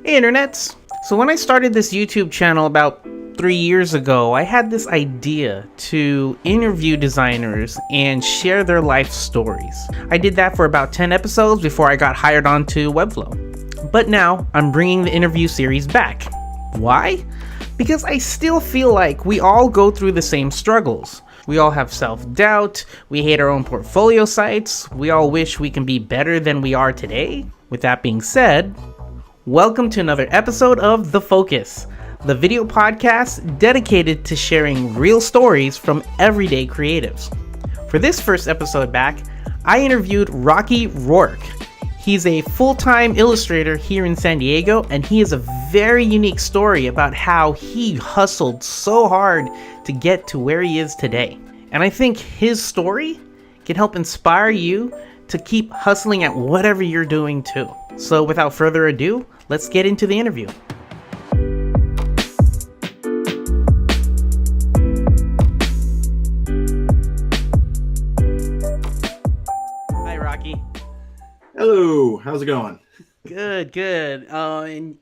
Hey internets! So when I started this YouTube channel about 3 years ago, I had this idea to interview designers and share their life stories. I did that for about 10 episodes before I got hired onto Webflow. But now I'm bringing the interview series back. Why? Because I still feel like we all go through the same struggles. We all have self-doubt, we hate our own portfolio sites, we all wish we can be better than we are today. With that being said, welcome to another episode of The Focus, the video podcast dedicated to sharing real stories from everyday creatives. For this first episode back, I interviewed Rocky Roark. He's a full-time illustrator here in San Diego, and he has a very unique story about how he hustled so hard to get to where he is today. And I think his story can help inspire you to keep hustling at whatever you're doing too. So without further ado, let's get into the interview. Hi, Rocky. Hello, how's it going? Good. And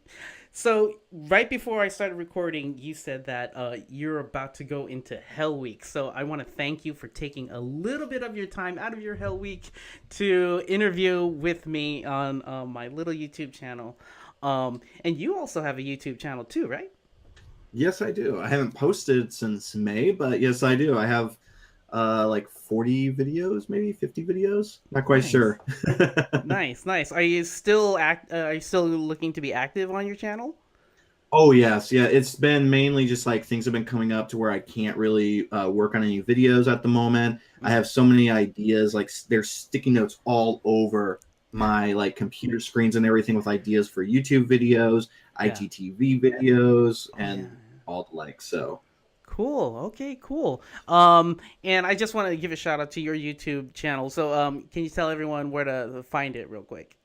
so right before I started recording, you said that you're about to go into Hell Week. So I want to thank you for taking a little bit of your time out of your Hell Week to interview with me on my little YouTube channel. And you also have a YouTube channel too, right? Yes, I do. I haven't posted since May, but yes, I do. I have like 40 videos, maybe 50 videos. Not quite Nice, sure. nice. Are you still Are you still looking to be active on your channel? Oh yes, yeah. It's been mainly just like things have been coming up to where I can't really work on any videos at the moment. I Mm. have so many ideas, like there's sticky notes all over my like computer screens and everything with ideas for YouTube videos, Yeah. IGTV videos, Oh yeah. and all the like. So. Cool. Okay, cool. And I just want to give a shout out to your YouTube channel. So, can you tell everyone where to find it real quick?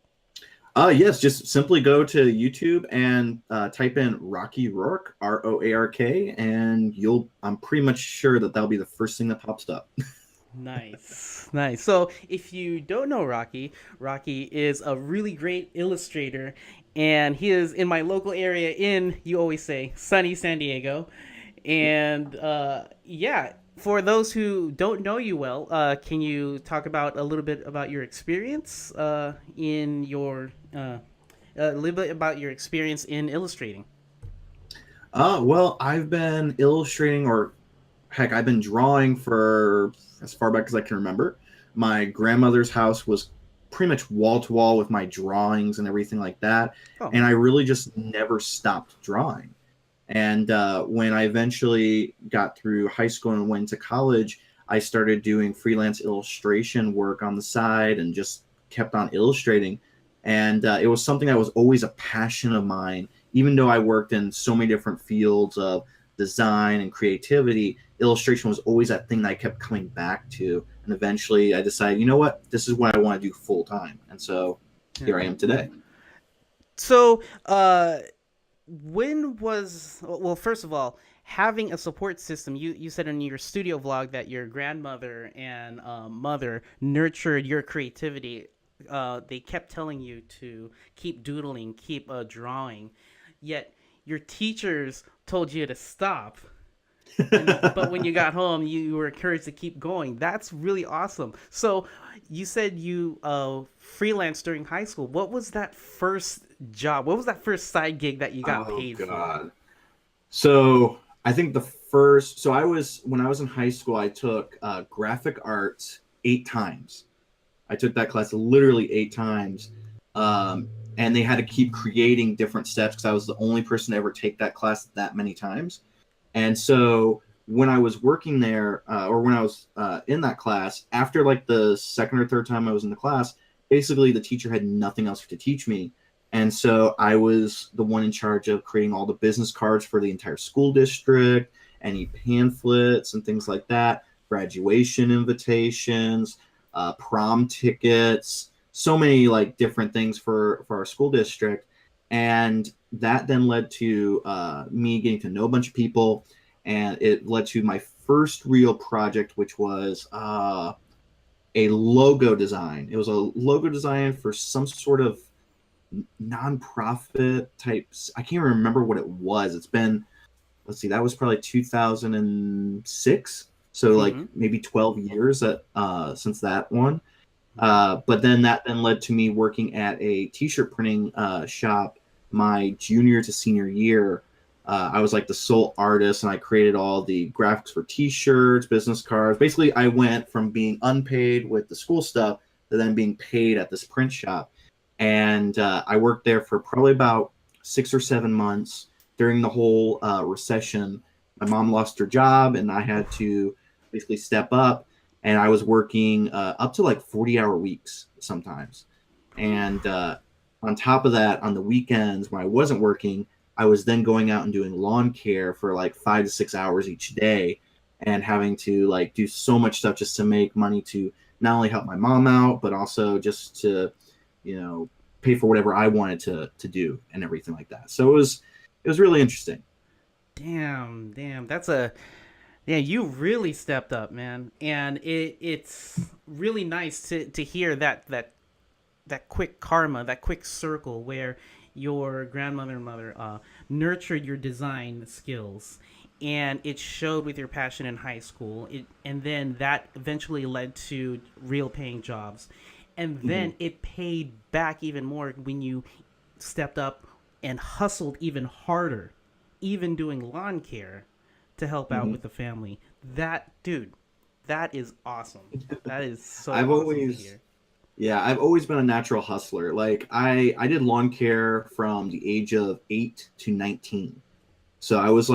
Yes, just simply go to YouTube and type in Rocky Roark, Roark, and I'm pretty much sure that that'll be the first thing that pops up. Nice. So, if you don't know Rocky, Rocky is a really great illustrator, and he is in my local area in, you always say, sunny San Diego. And yeah, for those who don't know you well, can you talk about a little bit about your experience in your a little bit about your experience in illustrating? Well, I've been illustrating, or heck, I've been drawing for as far back as I can remember. My grandmother's house was pretty much wall to wall with my drawings and everything like that. Oh, And I really just never stopped drawing. And when I eventually got through high school and went to college, I started doing freelance illustration work on the side and just kept on illustrating. And it was something that was always a passion of mine. Even though I worked in so many different fields of design and creativity, illustration was always that thing that I kept coming back to. And eventually I decided, you know what, this is what I want to do full time. And so here yeah. I am today. So, when was well? First of all, having a support system. You said in your studio vlog that your grandmother and mother nurtured your creativity. They kept telling you to keep doodling, keep drawing, yet your teachers told you to stop. But when you got home, you were encouraged to keep going. That's really awesome. So, you said you freelanced during high school. What was that first job? What was that first side gig that you got Oh paid for? God. So I think so I was, when I was in high school, I took graphic arts 8 times. I took that class literally 8 times. And they had to keep creating different steps because I was the only person to ever take that class that many times. And so when I was working there, or when I was in that class, after like the second or third time I was in the class, basically the teacher had nothing else to teach me. And so I was the one in charge of creating all the business cards for the entire school district, any pamphlets and things like that, graduation invitations, prom tickets, so many like different things for our school district. And that then led to me getting to know a bunch of people, and it led to my first real project, which was a logo design. It was a logo design for some sort of nonprofit types. I can't remember what it was. It's been, let's see, that was probably 2006. So like Mm-hmm. maybe 12 years since that one. Mm-hmm. But then that then led to me working at a t-shirt printing shop my junior to senior year. I was like the sole artist, and I created all the graphics for t-shirts, business cards. Basically, I went from being unpaid with the school stuff to then being paid at this print shop. And I worked there for probably about 6 or 7 months during the whole recession. My mom lost her job, and I had Oof. to basically step up, and I was working up to like 40-hour weeks sometimes. And Oof. on top of that, on the weekends when I wasn't working, I was then going out and doing lawn care for like 5 to 6 hours each day, and having to like do so much stuff just to make money to not only help my mom out, but also just to, you know, pay for whatever I wanted to do and everything like that. So it was really interesting. Damn, damn. That's a Yeah, you really stepped up, man. And it's really nice to hear that quick karma, that quick circle where your grandmother and mother nurtured your design skills, and it showed with your passion in high school. And then that eventually led to real paying jobs, and Mm-hmm. then it paid back even more when you stepped up and hustled even harder, even doing lawn care to help out Mm-hmm. with the family. That dude, that is awesome. That is so I've awesome to always hear. Yeah, I've always been a natural hustler. Like I did lawn care from the age of 8 to 19. So I was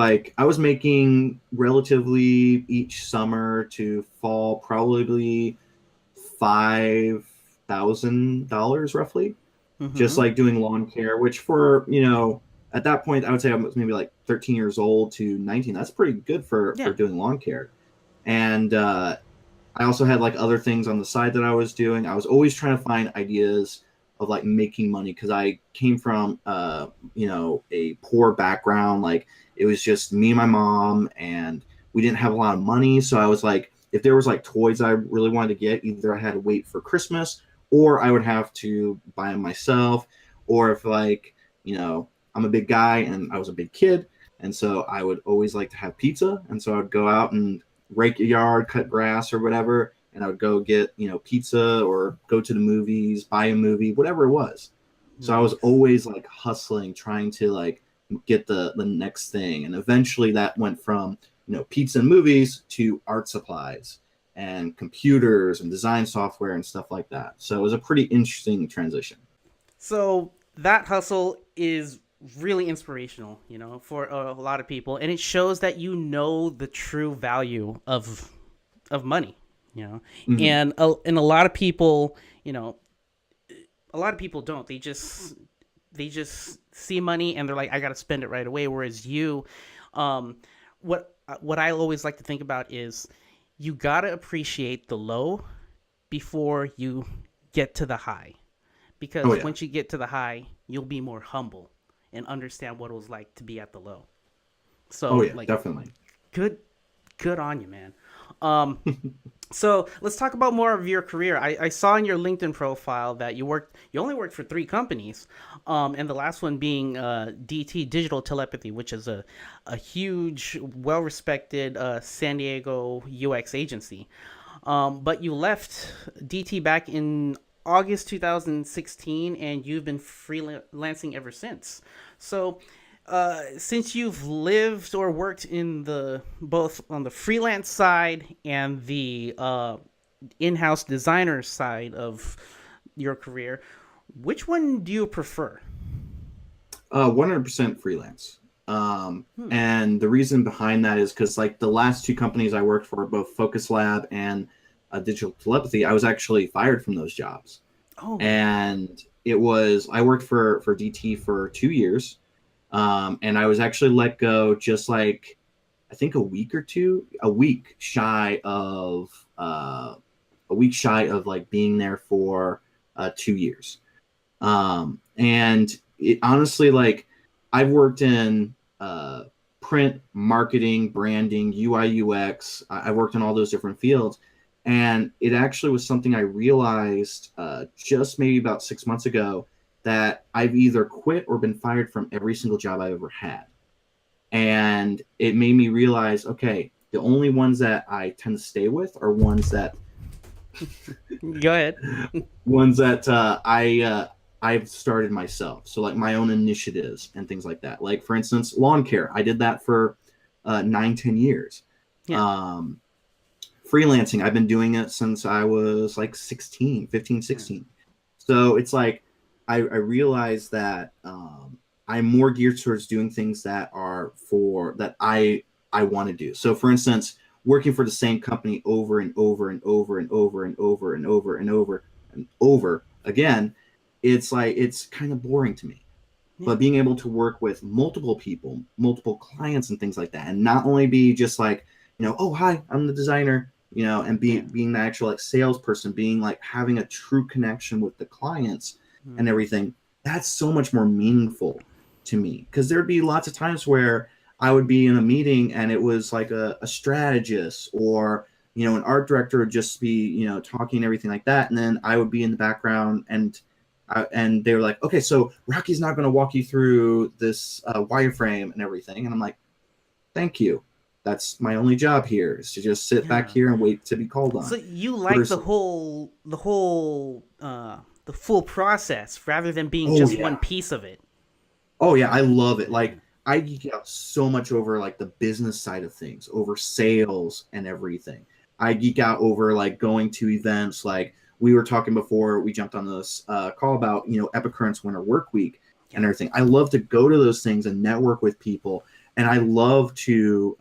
making relatively each summer to fall probably $5,000 roughly, just Mm-hmm. like doing lawn care, which for, at that point I would say I was maybe like 13 years old to 19. That's pretty good for Yeah. doing lawn care. And I also had like other things on the side that I was doing. I was always trying to find ideas of like making money because I came from a poor background. Like it was just me and my mom, and we didn't have a lot of money. So I was like, if there was like toys I really wanted to get, either I had to wait for Christmas, or I would have to buy them myself, or if like, I'm a big guy and I was a big kid, and so I would always like to have pizza, and so I would go out and rake a yard, cut grass or whatever, and I would go get, pizza or go to the movies, buy a movie, whatever it was. So I was Nice. always like hustling, trying to like get the next thing. And eventually that went from, pizza and movies to art supplies and computers and design software and stuff like that. So it was a pretty interesting transition. So that hustle is really inspirational, for a lot of people, and it shows that you know the true value of money, Mm-hmm. and a lot of people, a lot of people don't. They just see money and they're like, I got to spend it right away. Whereas you, um, what I always like to think about is you got to appreciate the low before you get to the high, Oh because yeah. once you get to the high, you'll be more humble and understand what it was like to be at the low. Oh So yeah, like, definitely. good good on you, man. Um, so let's talk about more of your career. I saw in your LinkedIn profile that you only worked for three companies, and the last one being DT Digital Telepathy, which is a huge, well respected San Diego UX agency. But you left DT back in August 2016, and you've been freelancing ever since. So, since you've lived or worked in the both on the freelance side and the in-house designer side of your career, which one do you prefer? 100% freelance. Hmm. And the reason behind that is because like the last two companies I worked for, both Focus Lab and Digital Telepathy, I was actually fired from those jobs. Oh. And I worked for DT for 2 years, and I was actually let go just like I think a week shy of like being there for 2 years. And it honestly, like, I've worked in print, marketing, branding, UI, UX. I've worked in all those different fields. And it actually was something I realized just maybe about 6 months ago that I've either quit or been fired from every single job I've ever had. And it made me realize, okay, the only ones that I tend to stay with are Go ahead. ones that I've started myself. So like my own initiatives and things like that. Like for instance, lawn care. I did that for 9, 10 years. Yeah. Um, Freelancing. I've been doing it since I was like 16, 15, Yeah. 16. So it's like I realized that I'm more geared towards doing things that are for that I want to do. So for instance, working for the same company over and over and over and over and over and over and over and over again, it's like it's kind of boring to me. Yeah. But being able to work with multiple people, multiple clients and things like that, and not only be just like, oh hi, I'm the designer, and Yeah. being the actual like salesperson, being like having a true connection with the clients and Mm. everything, that's so much more meaningful to me. Because there'd be lots of times where I would be in a meeting and it was like a strategist or an art director would just be talking and everything like that, and then I would be in the background and they were like, okay, so Rocky's not going to walk you through this wireframe and everything. And I'm like, thank you. That's my only job here is to just sit back Yeah. here and wait to be called So on. you like Versus, the full process rather than being oh just one yeah, piece of it. oh yeah, I love it. Yeah. Like I geek out so much over like the business side of things, over sales and everything. I geek out over like going to events. Like we were talking before we jumped on this call about Epicurrent's Winter Work Week and Yeah. everything. I love to go to those things and network with people, and I love to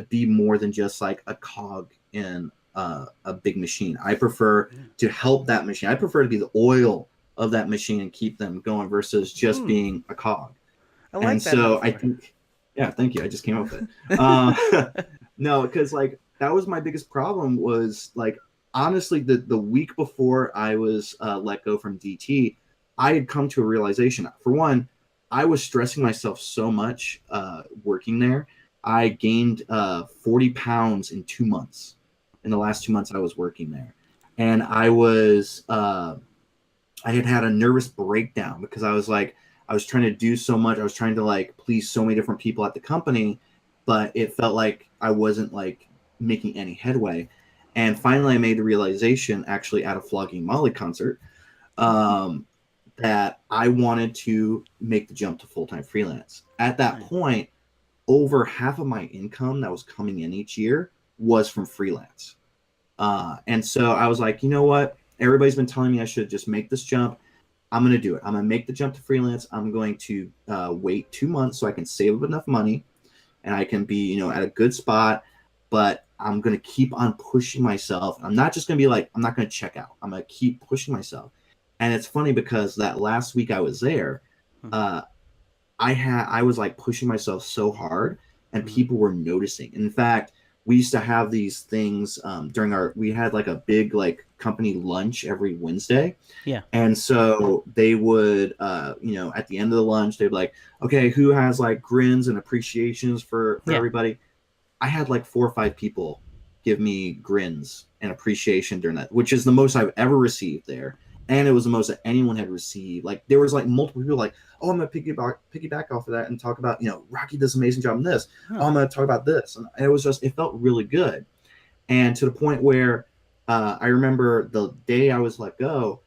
be more than just like a cog in a big machine. I prefer Yeah. to help that machine. I prefer to be the oil of that machine and keep them going versus just Hmm. being a cog. I And like that so I metaphor. think, yeah, thank you. I just came up with it. No, because like that was my biggest problem was like honestly the week before I was let go from DT, I had come to a realization. For one, I was stressing myself so much working there. I gained 40 pounds in 2 months. In the last 2 months I was working there, and I had had a nervous breakdown because I was like, I was trying to do so much. I was trying to like please so many different people at the company, but it felt like I wasn't like making any headway. And finally, I made the realization actually at a Flogging Molly concert um, that I wanted to make the jump to full time freelance. At that Nice. point, over half of my income that was coming in each year was from freelance. And so I was like, you know what? Everybody's been telling me I should just make this jump. I'm going to do it. I'm going to make the jump to freelance. I'm going to wait 2 months so I can save up enough money and I can be, at a good spot. But I'm going to keep on pushing myself. I'm not just going to be like, I'm not going to check out. I'm going to keep pushing myself. And it's funny because that last week I was there, Mhm. uh, I was like pushing myself so hard, and Mhm. people were noticing. In fact, we used to have these things during we had like a big like company lunch every Wednesday, Yeah. and so they would at the end of the lunch they'd be like, okay, who has like grins and appreciations for Yeah. everybody. I had like 4 or 5 people give me grins and appreciation during that, which is the most I've ever received there. And it was the most that anyone had received. Like there was like multiple people like, oh, I'm gonna piggyback off of that and talk about, Rocky does an amazing job in this. Huh. Oh, I'm gonna talk about this. And it was just it felt really good. And to the point where I remember the day I was let go,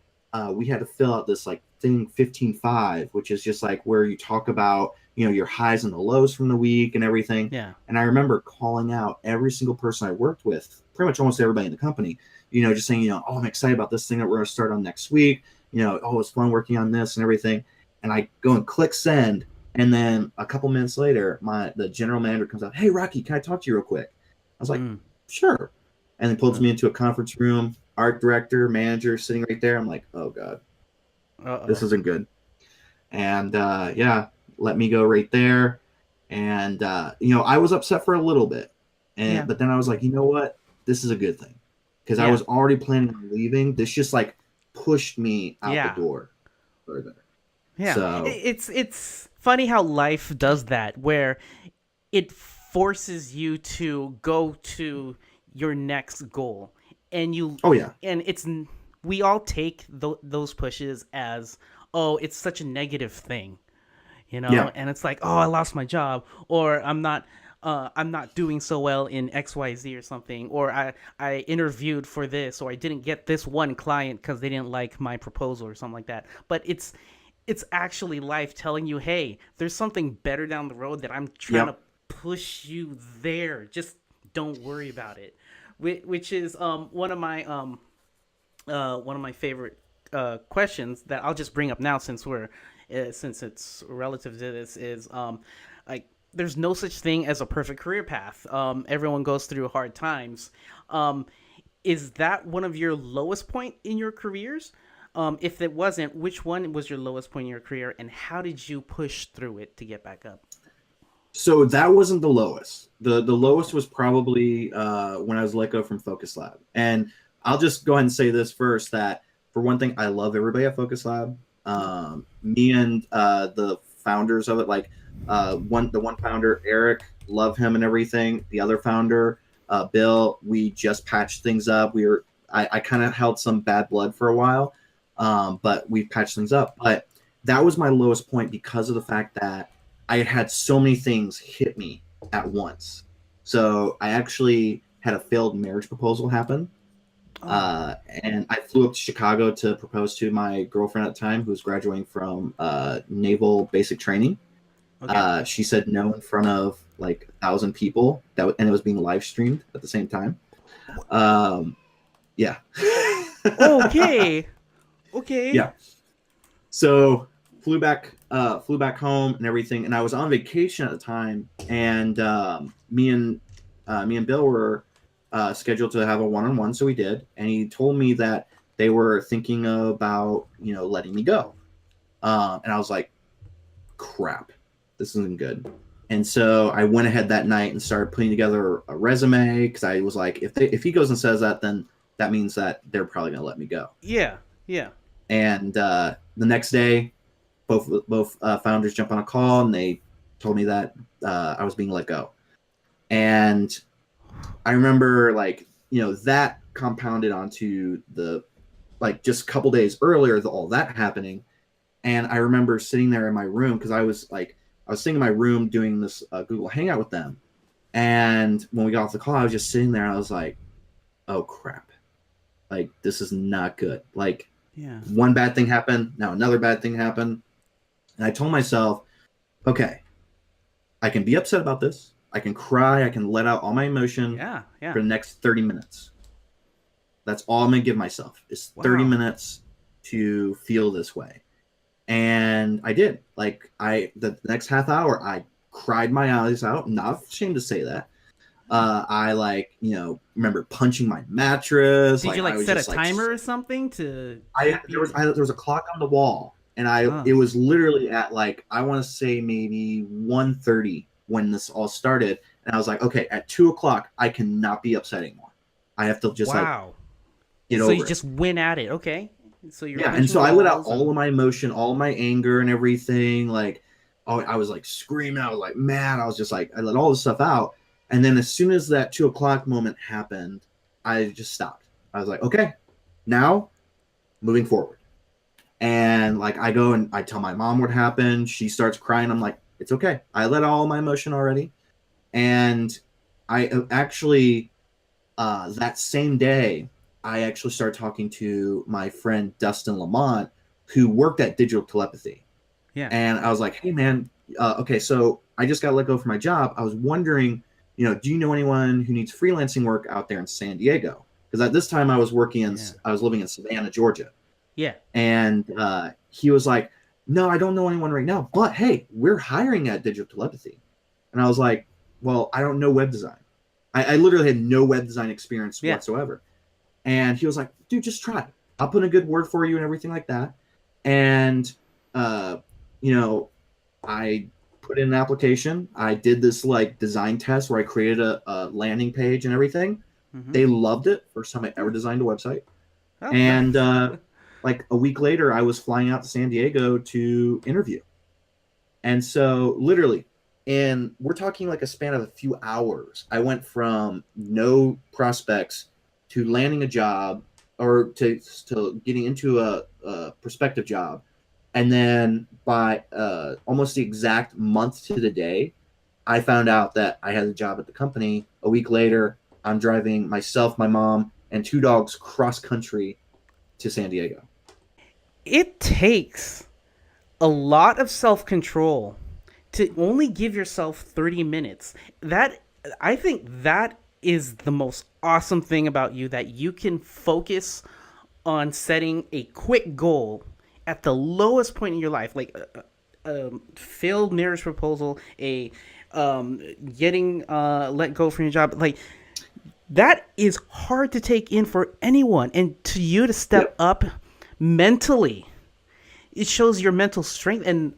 we had to fill out this like thing 15.5, which is just like where you talk about your highs and the lows from the week and everything. Yeah. And I remember calling out every single person I worked with, pretty much almost everybody in the company, just saying, oh, I'm excited about this thing that we're going to start on next week. Oh, it's fun working on this and everything. And I go and click send. And then a couple minutes later, the general manager comes out, hey, Rocky, can I talk to you real quick? I was like, Mm. sure. And then pulls Uh me into a conference room, art director, manager sitting right there. I'm like, oh God, this oh. isn't good. And yeah, let me go right there. And I was upset for a little bit, Yeah. but then I was like, you know what, this is a good thing because I Yeah. was already planning on leaving. This just like pushed me out the Yeah. door further. Yeah. So It's funny how life does that, where it forces you to go to your next goal, and oh yeah, we all take those pushes as oh, it's such a negative thing, you know, Yeah. and it's like, oh, I lost my job, or I'm not doing so well in XYZ or something, or I interviewed for this, or I didn't get this one client because they didn't like my proposal or something like that. But it's actually life telling you, hey, there's something better down the road that I'm trying to Yep. push you there. Just don't worry about it. Which is one of my favorite questions that I'll just bring up now, since since it's relative to this, is like, there's no such thing as a perfect career path. Everyone goes through hard times. Um, is that one of your lowest point in your careers? If it wasn't, which one was your lowest point in your career, and how did you push through it to get back up? So that wasn't the lowest. The lowest was probably when I was let go from Focus Lab. And I'll just go ahead and say this first, that for one thing, I love everybody at Focus Lab. Yeah. Me and the founders of it, like the one founder, Eric, love him and everything. The other founder, Bill, we just patched things up. I kind of held some bad blood for a while, but we patched things up. But that was my lowest point because of the fact that I had so many things hit me at once. So I actually had a failed marriage proposal happen. Oh, And I flew up to Chicago to propose to my girlfriend at the time, who was graduating from naval basic training. okay. She said no in front of like 1,000 people, and it was being live streamed at the same time. Um, yeah. Okay. Okay. Yeah. So flew back home and everything, and I was on vacation at the time, and me and Bill were scheduled to have a one-on-one, so we did, and he told me that they were thinking about letting me go, and I was like, crap, this isn't good. And so I went ahead that night and started putting together a resume, because I was like, if he goes and says that, then that means that they're probably going to let me go. Yeah. Yeah. And the next day, both founders jumped on a call, and they told me that I was being let go. And I remember, like, that compounded onto the, like, just a couple days earlier, all that happening. And I remember sitting there in my room, because I was sitting in my room doing this Google Hangout with them. And when we got off the call, I was just sitting there, and I was like, oh crap, like, this is not good. Like, Yeah. one bad thing happened, now another bad thing happened. And I told myself, okay, I can be upset about this. I can cry. I can let out all my emotion Yeah. Yeah. for the next 30 minutes. That's all I'm going to give myself, is 30 Wow. minutes to feel this way. And I did. Like, the next half hour, I cried my eyes out. I'm not ashamed to say that. I, like, remember punching my mattress. Did Like, you I like was set a just like, timer or something to I keep there was you? I, there was a clock on the wall, and Oh. it was literally at, like, I want to say maybe 1:30 when this all started, and I was like, okay, at 2 o'clock I cannot be upset anymore. I have to just, like, Wow. get So you over it. just went at it. Okay. So you're Yeah, and punching so I let out walls all and of my emotion, all of my anger, and everything. Like, oh, I was like screaming, I was like mad, I was just like, I let all this stuff out, and then as soon as that 2 o'clock moment happened, I just stopped. I was like, okay, now moving forward. And, like, I go and I tell my mom what happened. She starts crying. I'm like, it's okay. I let out all my emotion already. And I actually, that same day, I actually started talking to my friend Dustin Lamont, who worked at Digital Telepathy. yeah. And I was like, hey, man, okay, so I just got let go from my job. I was wondering, do you know anyone who needs freelancing work out there in San Diego? Because at this time Yeah. I was living in Savannah, Georgia. Yeah. And he was like, no, I don't know anyone right now, but hey, we're hiring at Digital Telepathy. And I was like, well, I don't know web design. I literally had no web design experience Yeah. whatsoever. And he was like, dude, just try. I'll put in a good word for you and everything like that. And, uh, you know, I put in an application. I did this, like, design test where I created a landing page and everything. Mm-hmm. They loved it. First time I ever Yeah. designed a website. Oh, And nice. like a week later, I was flying out to San Diego to interview. And so, literally, and we're talking like a span of a few hours, I went from no prospects to landing a job, or to getting into a prospective job And then by almost the exact month to the day, I found out that I had a job at the company. A week later, I'm driving myself, my mom, and two dogs cross country to San Diego. It takes a lot of self-control to only give yourself 30 minutes. That I think that is the most awesome thing about you, that you can focus on setting a quick goal at the lowest point in your life, like a failed marriage proposal, a getting let go from your job. Like, that is hard to take in for anyone, and to you to step Yep. up mentally, it shows your mental strength. And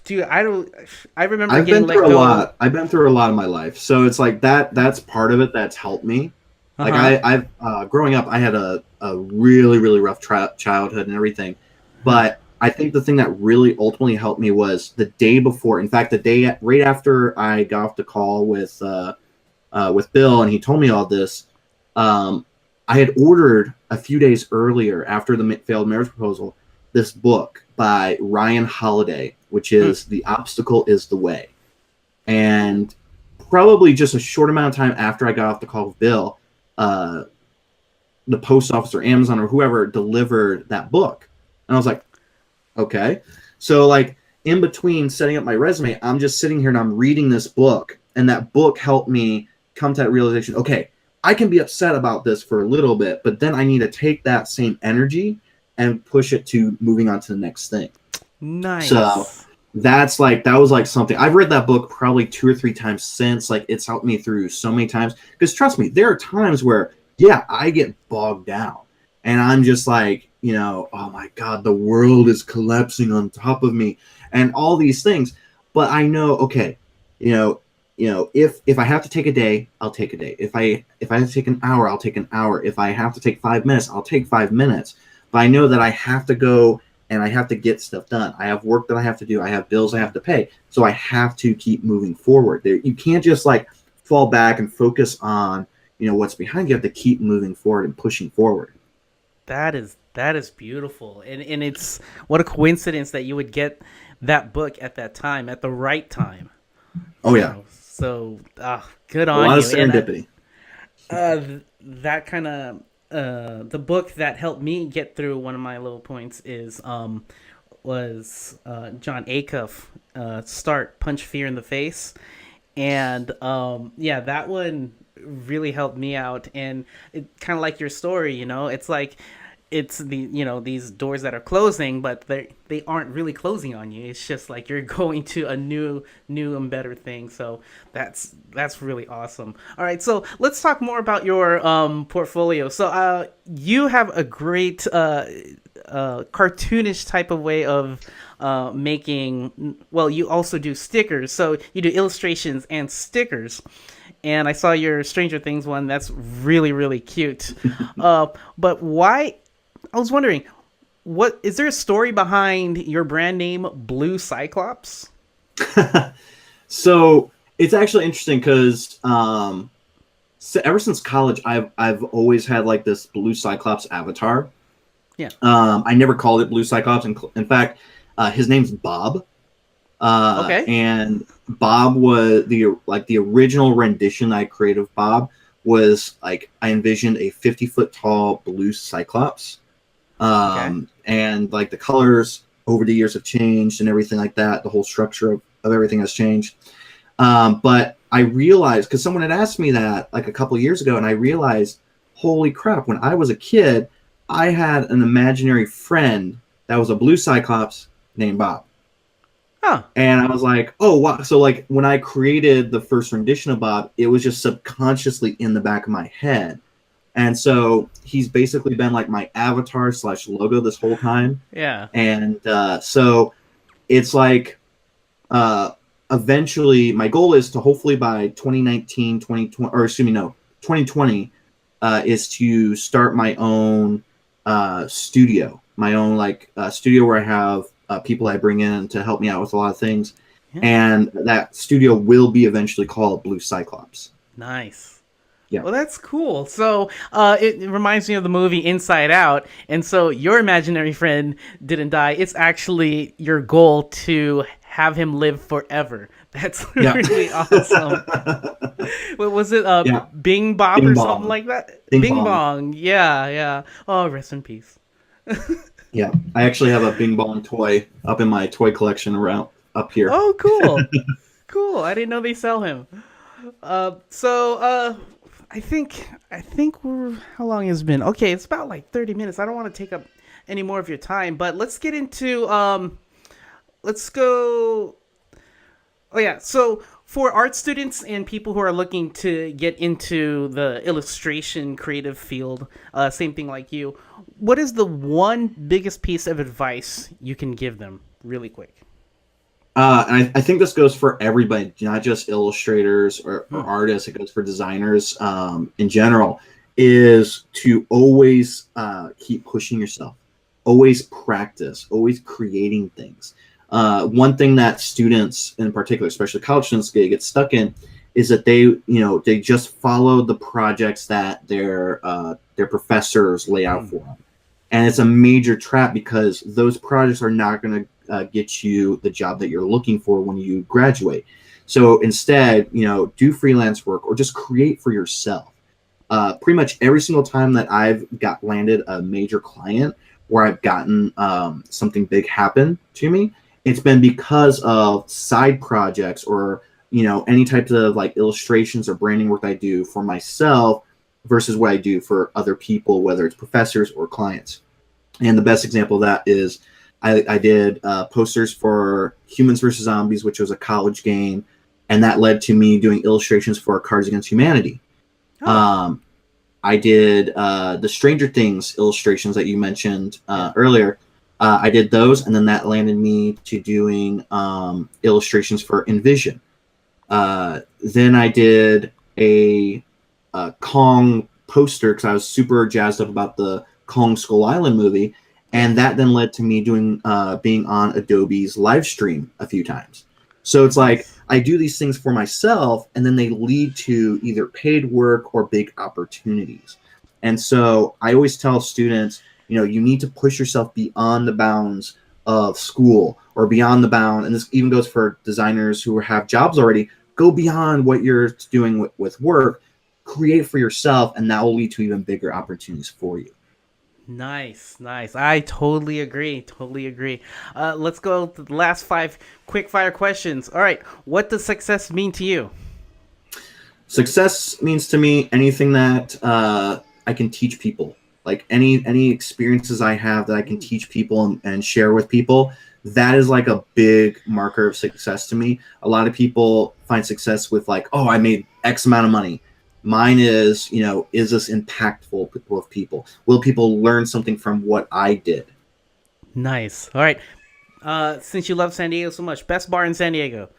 dude, I remember I've getting been let through a go. lot. I've been through a lot in my life, so it's like that's part of it that's helped me. Like Uh-huh. I've growing up, I had a really really rough childhood and everything, but I think the thing that really ultimately helped me was the day before. In fact, the day right after I got off the call with Bill, and he told me all this. Um, I had ordered a few days earlier after the failed marriage proposal this book by Ryan Holiday, which Hmm. is "The Obstacle Is the Way," and probably just a short amount of time after I got off the call with Bill, uh, the post office or Amazon or whoever delivered that book, and I was like, okay. So like in between setting up my resume, I'm just sitting here and I'm reading this book, and that book helped me come to that realization. Okay, I can be upset about this for a little bit, but then I need to take that same energy and push it to moving on to the next thing. So Nice. that was like something I've read that book probably two or three times since. Like it's helped me through so many times because trust me, there are times where yeah, I get bogged down and I'm just like, oh my god, the world is collapsing on top of me and all these things. But I know, okay, you know, if I have to take a day, I'll take a day. If I have to take an hour, I'll take an hour. If I have to take 5 minutes, I'll take 5 minutes. But I know that I have to go and I have to get stuff done. I have work that I have to do. I have bills I have to pay. So I have to keep moving forward. You can't just like fall back and focus on, what's behind you. You have to keep moving forward and pushing forward. That is beautiful, and it's what a coincidence that you would get that book at that time, at the right time. Oh yeah, So good a on lot of you. And serendipity. that kind of the book that helped me get through one of my low points is was John Acuff, Start Punch Fear in the Face, and yeah, that one really helped me out. And it kind of like your story, it's like it's these doors that are closing, but they aren't really closing on you. It's just like you're going to a new and better thing. So that's really awesome. All right, so let's talk more about your portfolio. So you have a great cartoonish type of way of making. Well, you also do stickers, so you do illustrations and stickers. And I saw your Stranger Things one. That's really really cute. But why? I was wondering, what is there a story behind your brand name, Blue Cyclops? So it's actually interesting because so ever since college, I've always had like this blue Cyclops avatar. Yeah. I never called it blue Cyclops. In fact, his name's Bob. Okay. And Bob was the original rendition I created of Bob was like I envisioned a 50-foot tall blue Cyclops, Okay. and like the colors over the years have changed and everything like that. The whole structure of everything has changed. But I realized because someone had asked me that like a couple years ago, and I realized, holy crap! When I was a kid, I had an imaginary friend that was a blue Cyclops named Bob. Huh. And I was like, oh, wow. So, like, when I created the first rendition of Bob, it was just subconsciously in the back of my head. And so he's basically been like my avatar slash logo this whole time. Yeah. And so it's like uh, eventually my goal is to hopefully by 2019, 2020, or excuse me, no, 2020 is to start my own studio, my own like studio where I have people I bring in to help me out with a lot of things. Yeah. And that studio will be eventually called Blue Cyclops. Nice. Yeah. Well, that's cool. So it reminds me of the movie Inside Out. And so your imaginary friend didn't die. It's actually your goal to have him live forever. That's Yeah. really awesome. What was it? Yeah. Bing Bop Bing or something bong. like that? Bing Bing bong. Bong. Yeah, yeah. Oh, rest in peace. Yeah. I actually have a bing bong toy up in my toy collection around up here. Oh, cool. Cool. I didn't know they sell him. I think we're how long has it been? Okay, it's about like 30 minutes. I don't want to take up any more of your time, but let's get into let's go. Oh yeah, so for art students and people who are looking to get into the illustration creative field, same thing like you, what is the one biggest piece of advice you can give them really quick? And I think this goes for everybody, not just illustrators or artists. It goes for designers in general. Is to always keep pushing yourself, always practice, always creating things. One thing that students, in particular, especially college students, get stuck in is that they just follow the projects that their professors lay out for them, and it's a major trap because those projects are not going to get you the job that you're looking for when you graduate. So instead, do freelance work or just create for yourself. Pretty much every single time that I've got landed a major client where I've gotten something big happen to me, it's been because of side projects or any types of like illustrations or branding work I do for myself versus what I do for other people, whether it's professors or clients. And the best example of that is I did posters for Humans vs. Zombies, which was a college game, and that led to me doing illustrations for Cards Against Humanity. Oh. I did the Stranger Things illustrations that you mentioned earlier. I did those, and then that landed me to doing illustrations for Envision. Then I did a Kong poster because I was super jazzed up about the Kong Skull Island movie, and that then led to me doing being on Adobe's live stream a few times. So it's like I do these things for myself, and then they lead to either paid work or big opportunities. And so I always tell students, you need to push yourself beyond the bounds of school or beyond the bound. And this even goes for designers who have jobs already. Go beyond what you're doing with work, create for yourself, and that will lead to even bigger opportunities for you. Nice, nice. I totally agree. Totally agree. Let's go to the last 5 quick fire questions. All right. What does success mean to you? Success means to me anything that I can teach people. Like any experiences I have that I can teach people and share with people, that is like a big marker of success to me. A lot of people find success with like, oh, I made X amount of money. Mine is, is this impactful with people? Will people learn something from what I did? Nice. All right. Since you love San Diego so much, best bar in San Diego.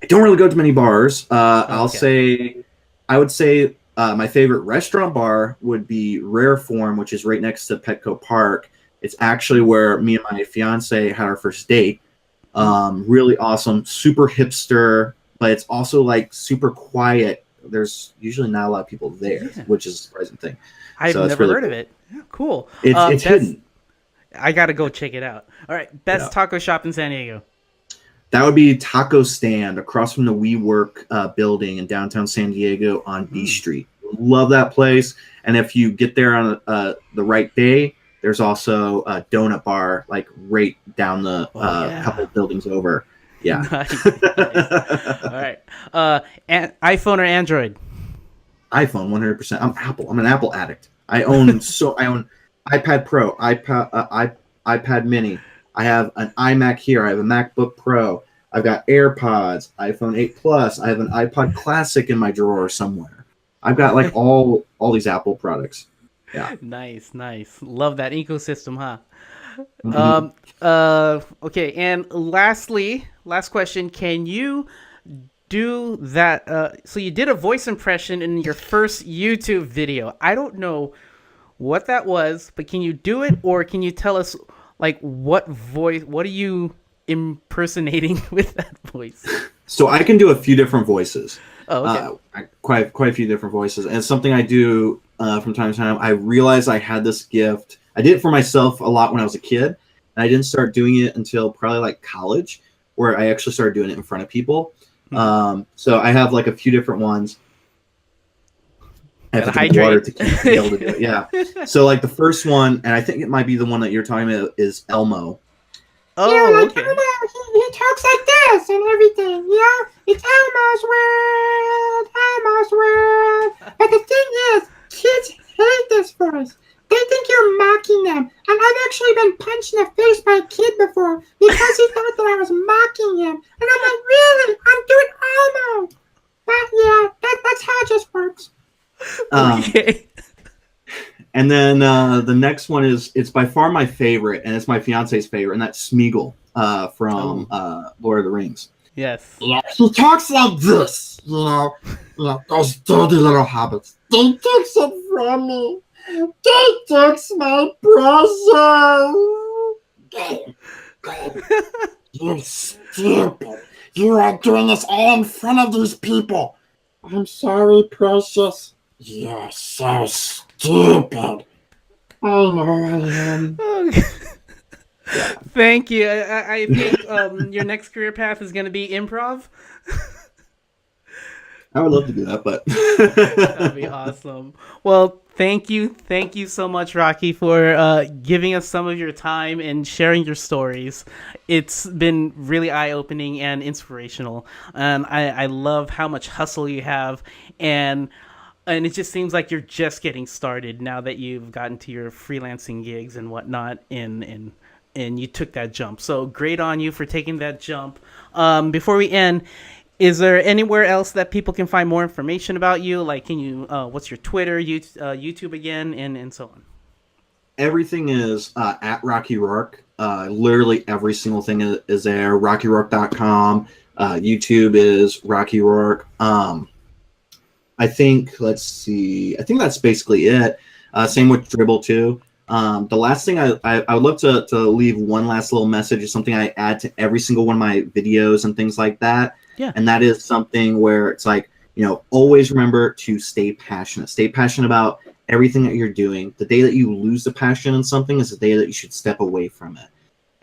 I don't really go to many bars. Okay. I would say my favorite restaurant bar would be Rare Form, which is right next to Petco Park. It's actually where me and my fiance had our first date. Really awesome, super hipster, but it's also like super quiet. There's usually not a lot of people there, which is a surprising thing. I've So it's never really heard of cool. it. Yeah, cool. It's hidden. I gotta go check it out. All right, best taco shop in San Diego. That would be Taco Stand across from the WeWork building in downtown San Diego on B Street. Love that place. And if you get there on the right day, there's also a donut bar like right down the couple of buildings over. Yeah. Nice. All right. iPhone or Android? iPhone, 100%. I'm Apple. I'm an Apple addict. I own iPad Pro, iPad Mini. I have an iMac here. I have a MacBook Pro. I've got AirPods, iPhone 8 Plus. I have an iPod Classic in my drawer somewhere. I've got like all these Apple products. Yeah. Nice. Love that ecosystem, huh? Mm-hmm. Okay, and last question. Can you do that? So you did a voice impression in your first YouTube video. I don't know what that was, but can you do it, or can you tell us like what are you impersonating with that voice? So I can do a few different voices. Oh, okay. Quite a few different voices, and it's something I do from time to time. I realized I had this gift. I did it for myself a lot when I was a kid, and I didn't start doing it until probably like college, where I actually started doing it in front of people. So I have like a few different ones. I have to drink water to keep be able to do it. Yeah. So like the first one, and I think it might be the one that you're talking about, is Elmo. Oh, yeah, like okay. Elmo, he talks like this and everything. It's Elmo's world. But the thing is, kids hate this voice. They think you're mocking them. And I've actually been punched in the face by a kid before because he thought that I was mocking him. And I'm like, really? I'm doing Elmo. But yeah, that's how it just works. Okay. And then the next one it's by far my favorite, and it's my fiance's favorite, and that's Smeagol from Lord of the Rings. Yes. Yeah, he talks like this, those dirty little hobbits. They took it from me. They took my precious. You stupid. You are doing this all in front of these people. I'm sorry, precious. You're so stupid. I know I am. Thank you. I think your next career path is going to be improv. I would love to do that, but That'd be awesome. Well, thank you so much, Rocky, for giving us some of your time and sharing your stories. It's been really eye-opening and inspirational, and I love how much hustle you have, and it just seems like you're just getting started now that you've gotten to your freelancing gigs and whatnot, and you took that jump. So great on you for taking that jump. Before we end, is there anywhere else that people can find more information about you? Like, can you, what's your Twitter, YouTube again, and so on? Everything is at Rocky Roark. Literally every single thing is there. RockyRoark.com. YouTube is Rocky Roark. I think, let's see. I think that's basically it. Same with Dribble too. The last thing I would love to leave one last little message is something I add to every single one of my videos and things like that. Yeah. And that is something where it's like, always remember to stay passionate. Stay passionate about everything that you're doing. The day that you lose the passion in something is the day that you should step away from it.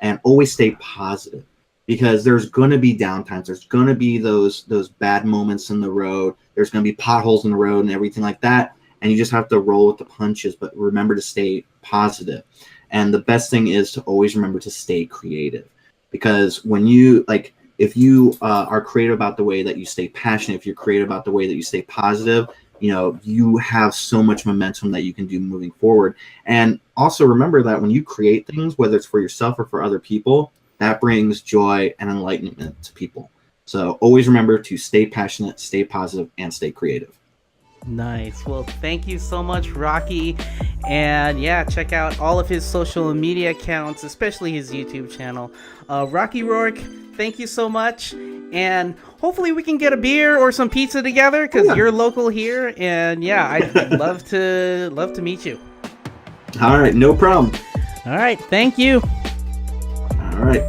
And always stay positive, because there's going to be downtimes. There's going to be those bad moments in the road. There's going to be potholes in the road and everything like that. And you just have to roll with the punches, but remember to stay positive. And the best thing is to always remember to stay creative, because when you if you are creative about the way that you stay passionate, if you're creative about the way that you stay positive, you have so much momentum that you can do moving forward. And also remember that when you create things, whether it's for yourself or for other people, that brings joy and enlightenment to people. So always remember to stay passionate, stay positive, and stay creative. Nice. Well, thank you so much, Rocky. And yeah, check out all of his social media accounts, especially his YouTube channel. Rocky Roark, thank you so much. And hopefully we can get a beer or some pizza together, because you're local here. And yeah, I'd love to meet you. All right, no problem. All right, thank you. All right.